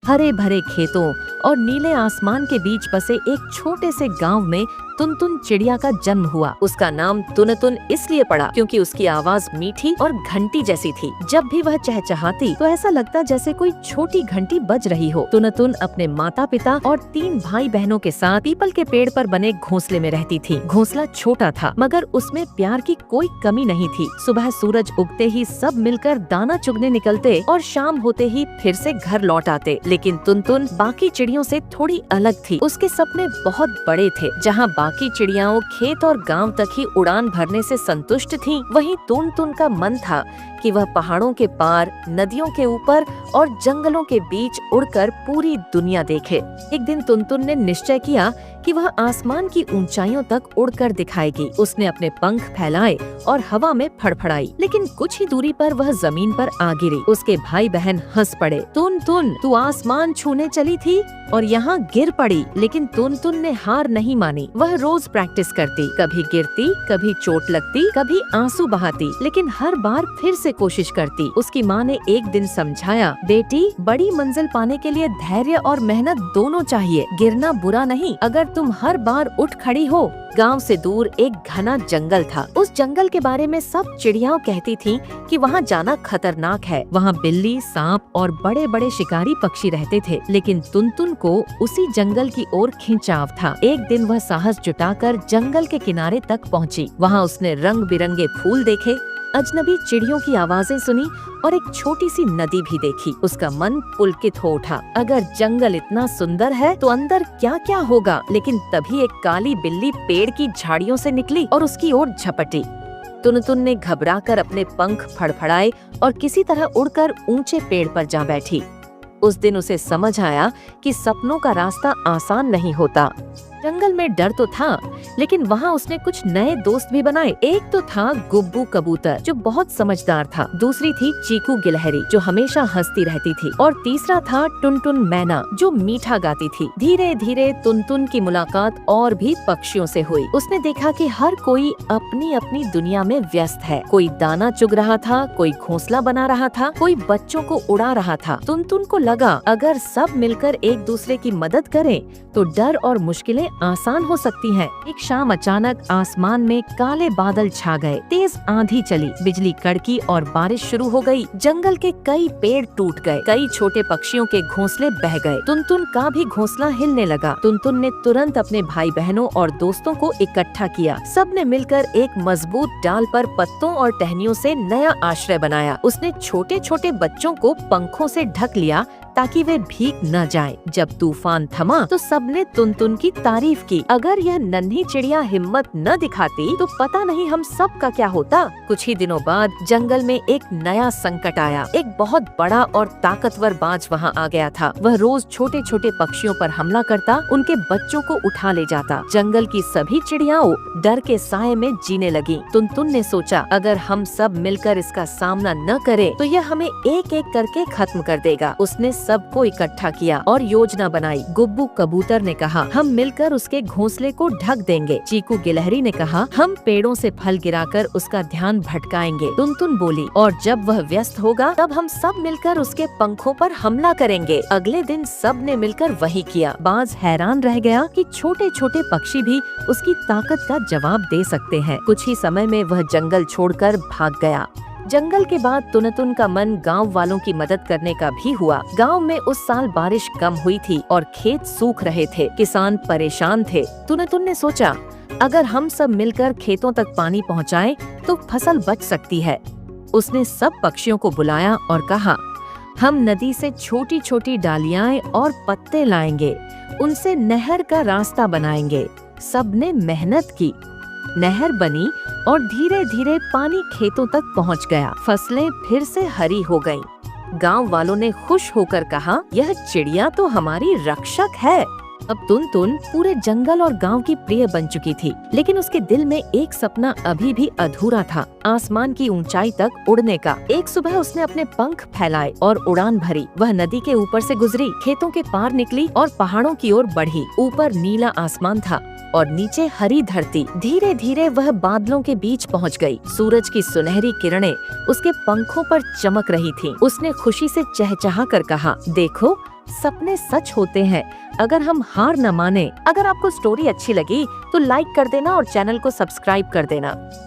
हरे भरे खेतों और नीले आसमान के बीच बसे एक छोटे से गांव में तुनतुन चिड़िया का जन्म हुआ। उसका नाम तुनतुन इसलिए पड़ा क्योंकि उसकी आवाज मीठी और घंटी जैसी थी। जब भी वह चहचहाती तो ऐसा लगता जैसे कोई छोटी घंटी बज रही हो। तुनतुन अपने माता पिता और 3 भाई बहनों के साथ पीपल के पेड़ पर बने घोंसले में रहती थी। घोंसला छोटा था मगर उसमें प्यार की कोई कमी नहीं थी। सुबह सूरज उगते ही सब मिलकर दाना चुगने निकलते और शाम होते ही फिर से घर लौट आते। लेकिन तुनतुन बाकी चिड़ियों से थोड़ी अलग थी। उसके सपने बहुत बड़े थे। जहाँ बाकी चिड़ियाओं खेत और गांव तक ही उड़ान भरने से संतुष्ट थीं, वहीं तुनतुन का मन था कि वह पहाड़ों के पार, नदियों के ऊपर और जंगलों के बीच उड़कर पूरी दुनिया देखे। एक दिन तुनतुन ने निश्चय किया कि वह आसमान की ऊंचाइयों तक उड़कर दिखाएगी। उसने अपने पंख फैलाए और हवा में फड़फड़ाई, लेकिन कुछ ही दूरी पर वह जमीन पर आ गिरी। उसके भाई बहन हंस पड़े। तुनतुन, तू आसमान छूने चली थी और यहाँ गिर पड़ी। लेकिन तुनतुन ने हार नहीं मानी। वह रोज प्रैक्टिस करती, कभी गिरती, कभी चोट लगती, कभी आंसू बहाती, लेकिन हर बार फिर से कोशिश करती। उसकी माँ ने एक दिन समझाया, बेटी, बड़ी मंजिल पाने के लिए धैर्य और मेहनत दोनों चाहिए। गिरना बुरा नहीं अगर तुम हर बार उठ खड़ी हो। गांव से दूर एक घना जंगल था। उस जंगल के बारे में सब चिड़ियाओं कहती थीं कि वहाँ जाना खतरनाक है। वहाँ बिल्ली, सांप और बड़े बड़े शिकारी पक्षी रहते थे। लेकिन तुनतुन को उसी जंगल की ओर खिंचाव था। एक दिन वह साहस जुटाकर जंगल के किनारे तक पहुँची। वहाँ उसने रंग बिरंगे फूल देखे, अजनबी चिड़ियों की आवाजें सुनी और एक छोटी सी नदी भी देखी। उसका मन पुलकित हो उठा। अगर जंगल इतना सुंदर है तो अंदर क्या क्या होगा। लेकिन तभी एक काली बिल्ली पेड़ की झाड़ियों से निकली और उसकी ओर झपटी। तुनतुन ने घबराकर अपने पंख फड़फड़ाए और किसी तरह उड़कर ऊंचे पेड़ पर जा बैठी। उस दिन उसे समझ आया कि सपनों का रास्ता आसान नहीं होता। जंगल में डर तो था, लेकिन वहाँ उसने कुछ नए दोस्त भी बनाए। एक तो था गुब्बू कबूतर, जो बहुत समझदार था। दूसरी थी चीकू गिलहरी, जो हमेशा हंसती रहती थी। और तीसरा था टुनटुन मैना, जो मीठा गाती थी। धीरे धीरे तुनतुन की मुलाकात और भी पक्षियों से हुई। उसने देखा कि हर कोई अपनी अपनी दुनिया में व्यस्त है। कोई दाना चुग रहा था, कोई घोंसला बना रहा था, कोई बच्चों को उड़ा रहा था। तुनतुन को लगा, अगर सब मिलकर एक दूसरे की मदद करें तो डर और मुश्किलें आसान हो सकती हैं। एक शाम अचानक आसमान में काले बादल छा गए। तेज आंधी चली, बिजली कड़की और बारिश शुरू हो गई। जंगल के कई पेड़ टूट गए, कई छोटे पक्षियों के घोंसले बह गए। तुनतुन का भी घोंसला हिलने लगा। तुनतुन ने तुरंत अपने भाई बहनों और दोस्तों को इकट्ठा किया। सबने मिलकर एक मजबूत डाल पर पत्तों और टहनियों से नया आश्रय बनाया। उसने छोटे छोटे बच्चों को पंखों से ढक लिया ताकि वे भीग न जाएं। जब तूफान थमा तो सबने तुनतुन की तारीफ की। अगर यह नन्ही चिड़िया हिम्मत न दिखाती तो पता नहीं हम सब का क्या होता। कुछ ही दिनों बाद जंगल में एक नया संकट आया। एक बहुत बड़ा और ताकतवर बाज वहाँ आ गया था। वह रोज छोटे छोटे पक्षियों पर हमला करता, उनके बच्चों को उठा ले जाता। जंगल की सभी चिड़ियाओं डर के साए में जीने लगी। तुनतुन ने सोचा, अगर हम सब मिलकर इसका सामना न करें तो यह हमें एक एक करके खत्म कर देगा। उसने सबको इकट्ठा किया और योजना बनाई। गुब्बू कबूतर ने कहा, हम मिलकर उसके घोंसले को ढक देंगे। चीकू गिलहरी ने कहा, हम पेड़ों से फल गिराकर उसका ध्यान भटकाएंगे। तुनतुन बोली, और जब वह व्यस्त होगा तब हम सब मिलकर उसके पंखों पर हमला करेंगे। अगले दिन सब ने मिलकर वही किया। बाज हैरान रह गया कि छोटे छोटे पक्षी भी उसकी ताकत का जवाब दे सकते हैं। कुछ ही समय में वह जंगल छोड़कर भाग गया। जंगल के बाद तुनतुन का मन गांव वालों की मदद करने का भी हुआ। गांव में उस साल बारिश कम हुई थी और खेत सूख रहे थे। किसान परेशान थे। तुनतुन ने सोचा, अगर हम सब मिलकर खेतों तक पानी पहुंचाएं तो फसल बच सकती है। उसने सब पक्षियों को बुलाया और कहा, हम नदी से छोटी छोटी डालियां और पत्ते लाएंगे, उनसे नहर का रास्ता बनाएंगे। सबने मेहनत की। नहर बनी और धीरे धीरे पानी खेतों तक पहुंच गया। फसलें फिर से हरी हो गईं। गांव वालों ने खुश होकर कहा, यह चिड़िया तो हमारी रक्षक है। अब तुनतुन पूरे जंगल और गांव की प्रिय बन चुकी थी। लेकिन उसके दिल में एक सपना अभी भी अधूरा था, आसमान की ऊंचाई तक उड़ने का। एक सुबह उसने अपने पंख फैलाए और उड़ान भरी। वह नदी के ऊपर से गुजरी, खेतों के पार निकली और पहाड़ों की ओर बढ़ी। ऊपर नीला आसमान था और नीचे हरी धरती। धीरे धीरे वह बादलों के बीच पहुंच गई। सूरज की सुनहरी किरणें उसके पंखों पर चमक रही थीं। उसने खुशी से चहचहा कर कहा, देखो, सपने सच होते हैं अगर हम हार न माने। अगर आपको स्टोरी अच्छी लगी तो लाइक कर देना और चैनल को सब्सक्राइब कर देना।